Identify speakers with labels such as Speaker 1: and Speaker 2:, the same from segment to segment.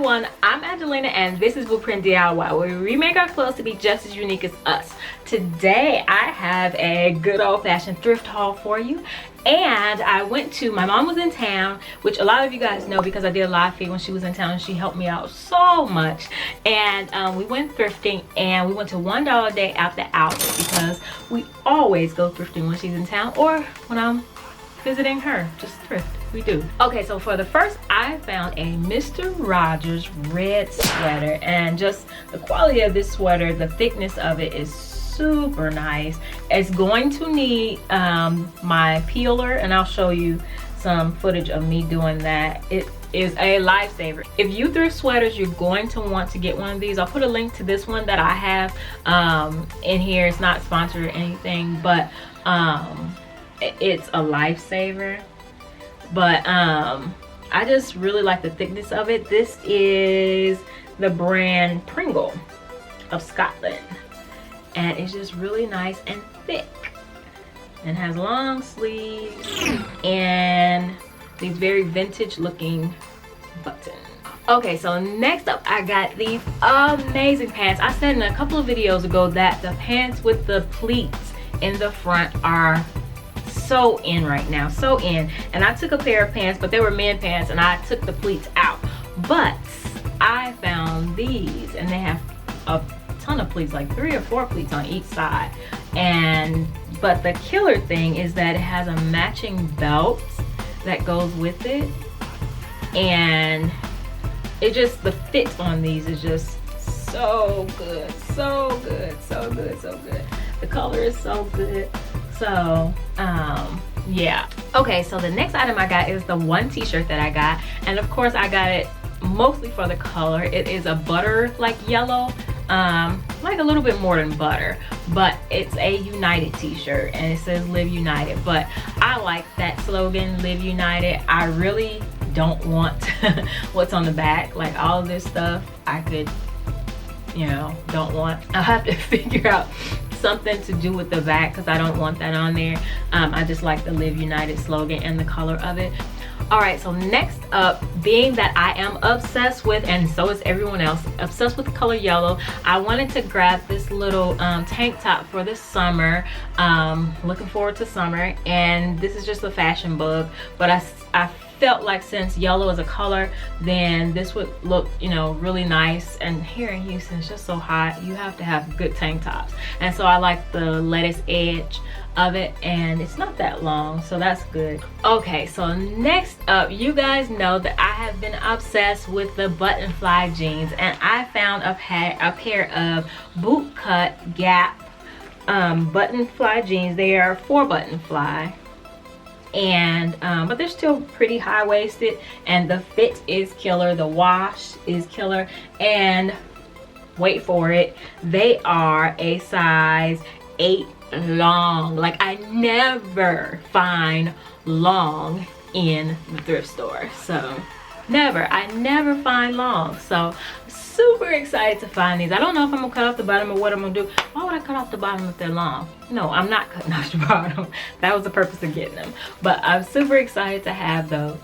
Speaker 1: everyone, I'm Angelina and this is Blueprint DIY, where we remake our clothes to be just as unique as us. Today I have a good old-fashioned thrift haul for you, and I went to, my mom was in town, which a lot of you guys know because I did a live feed when she was in town and she helped me out so much. And we went thrifting, and we went to $1 a day at the outlet because we always go thrifting when she's in town or when I'm visiting her. Just thrift, we do. Okay, so for the first, I found a Mr. Rogers red sweater, and just the quality of this sweater, the thickness of it is super nice. It's going to need my peeler, and I'll show you some footage of me doing that. It is a lifesaver. If you thrift sweaters, you're going to want to get one of these. I'll put a link to this one that I have in here. It's not sponsored or anything, but it's a lifesaver. But I just really like the thickness of it. This is the brand Pringle of Scotland, and it's just really nice and thick, and has long sleeves and these very vintage looking buttons. Okay, so next up I got these amazing pants. I said in a couple of videos ago that the pants with the pleats in the front are so in right now, so in. And I took a pair of pants, but they were men pants, and I took the pleats out. But I found these, and they have a ton of pleats, like 3 or 4 pleats on each side. But the killer thing is that it has a matching belt that goes with it, and it just, the fit on these is just so good, so good, so good, so good. The color is so good. So yeah. Okay, so the next item I got is the one t-shirt that I got, and of course I got it mostly for the color. It is a butter like yellow, like a little bit more than butter, but it's a United t-shirt, and it says Live United. But I like that slogan, Live United. I really don't want what's on the back, like all of this stuff. I could, you know, don't want. I'll have to figure out something to do with the back because I don't want that on there. I just like the Live United slogan and the color of it. All right, so next up, being that I am obsessed with, and so is everyone else, obsessed with the color yellow, I wanted to grab this little tank top for the summer. Looking forward to summer, and this is just a fashion bug, but I felt like since yellow is a color, then this would look, you know, really nice. And here in Houston, it's just so hot, you have to have good tank tops. And so I like the lettuce edge of it, and it's not that long, so that's good. Okay, so next up, you guys know that I have been obsessed with the button fly jeans, and I found a pair of boot cut Gap button fly jeans. They are 4 button fly, and but they're still pretty high-waisted, and the fit is killer, the wash is killer, and wait for it, they are a size 8 long. Like, I never find long in the thrift store, so I never find long. So super excited to find these. I don't know if I'm gonna cut off the bottom or what I'm gonna do. Why would I cut off the bottom if they're long? No, I'm not cutting off the bottom. That was the purpose of getting them, but I'm super excited to have those.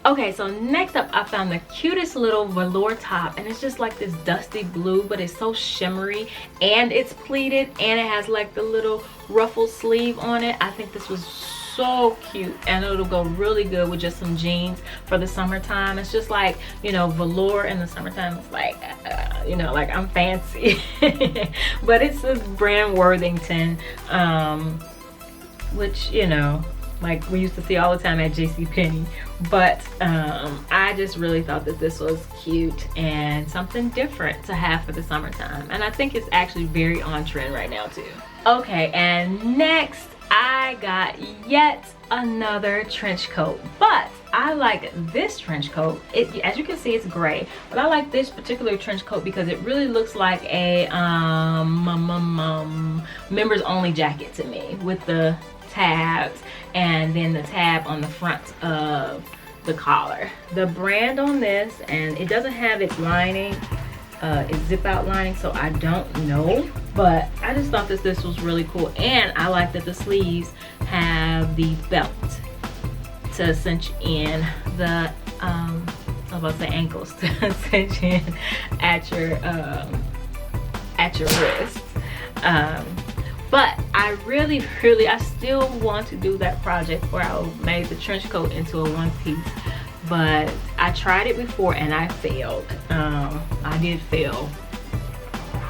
Speaker 1: Okay, so next up, I found the cutest little velour top, and it's just like this dusty blue, but it's so shimmery, and it's pleated, and it has like the little ruffled sleeve on it. I think this was so cute, and it'll go really good with just some jeans for the summertime. It's just like, you know, velour in the summertime. It's like, you know, like I'm fancy. But it's this brand Worthington, which, you know, like we used to see all the time at JCPenney. But I just really thought that this was cute and something different to have for the summertime, and I think it's actually very on trend right now too. Okay, and next I got yet another trench coat, but I like this trench coat. As you can see, it's gray, but I like this particular trench coat because it really looks like a members only jacket to me, with the tabs and then the tab on the front of the collar. The brand on this, and it doesn't have its lining, it's zip out lining, so I don't know, but I just thought that this was really cool, and I like that the sleeves have the belt to cinch in the was about to say ankles, to cinch in at your wrist. But I really, I still want to do that project where I made the trench coat into a one piece. But I tried it before and I failed. I did fail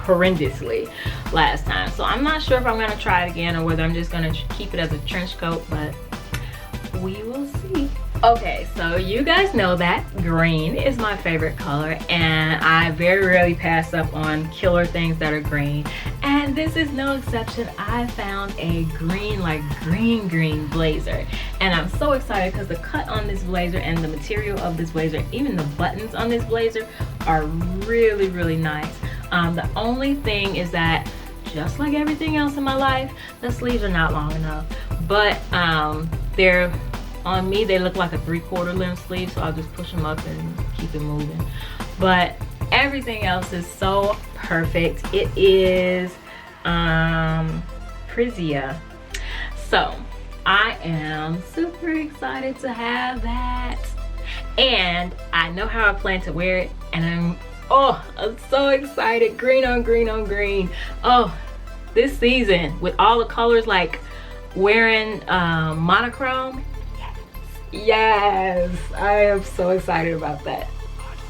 Speaker 1: horrendously last time. So I'm not sure if I'm gonna try it again or whether I'm just gonna keep it as a trench coat, but we will see. Okay, so you guys know that green is my favorite color, and I very rarely pass up on killer things that are green, and this is no exception. I found a green, like green blazer, and I'm so excited because the cut on this blazer and the material of this blazer, even the buttons on this blazer, are really nice. The only thing is that, just like everything else in my life, the sleeves are not long enough, but they're on me, they look like a 3/4 length sleeve, so I'll just push them up and keep it moving. But everything else is so perfect. It is Prisia. So I am super excited to have that, and I know how I plan to wear it, and I'm so excited. Green on green on green. Oh, this season with all the colors, like wearing monochrome. Yes, I am so excited about that.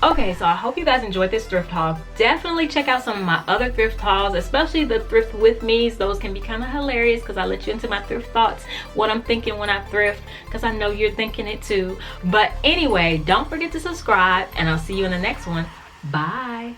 Speaker 1: Okay, so I hope you guys enjoyed this thrift haul. Definitely check out some of my other thrift hauls, especially the thrift with me's. Those can be kind of hilarious because I let you into my thrift thoughts, what I'm thinking when I thrift, because I know you're thinking it too. But anyway, don't forget to subscribe, and I'll see you in the next one. Bye.